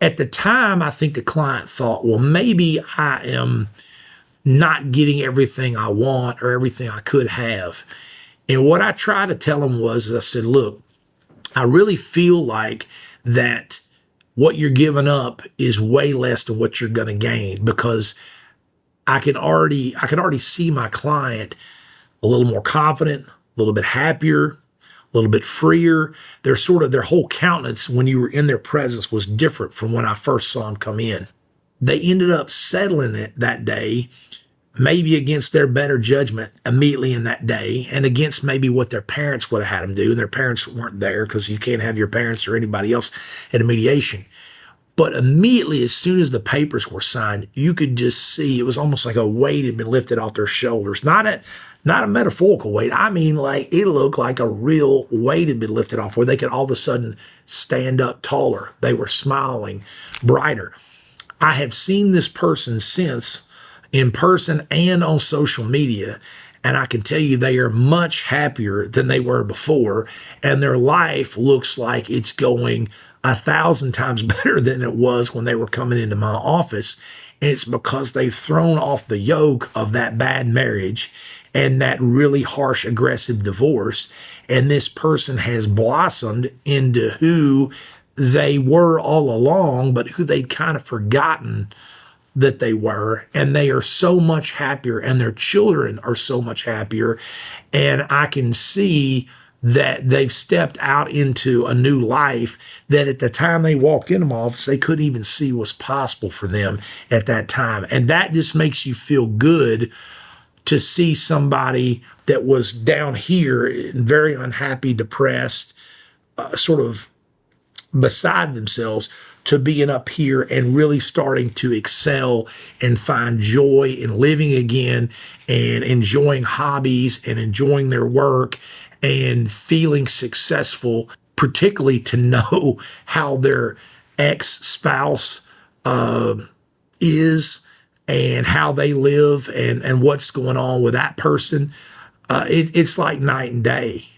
At the time, I think the client thought, well, maybe I am not getting everything I want or everything I could have. And what I tried to tell him was, I said, look, I really feel like that what you're giving up is way less than what you're going to gain, because I can already see my client a little more confident, a little bit happier, a little bit freer. Their whole countenance when you were in their presence was different from when I first saw them come in. They ended up settling it that day, maybe against their better judgment immediately in that day, and against maybe what their parents would have had them do. And their parents weren't there, because you can't have your parents or anybody else at a mediation. But immediately, as soon as the papers were signed, you could just see it was almost like a weight had been lifted off their shoulders. Not a metaphorical weight. I mean, like, it looked like a real weight had been lifted off, where they could all of a sudden stand up taller. They were smiling brighter. I have seen this person since, in person and on social media, and I can tell you they are much happier than they were before, and their life looks like it's going 1,000 times better than it was when they were coming into my office. And it's because they've thrown off the yoke of that bad marriage and that really harsh, aggressive divorce. And this person has blossomed into who they were all along, but who they'd kind of forgotten that they were. And they are so much happier, and their children are so much happier. And I can see that they've stepped out into a new life that at the time they walked into my office, they couldn't even see was possible for them at that time. And that just makes you feel good to see somebody that was down here, very unhappy, depressed, sort of beside themselves, to being up here and really starting to excel and find joy in living again, and enjoying hobbies and enjoying their work and feeling successful, particularly to know how their ex-spouse is and how they live and what's going on with that person. It's like night and day.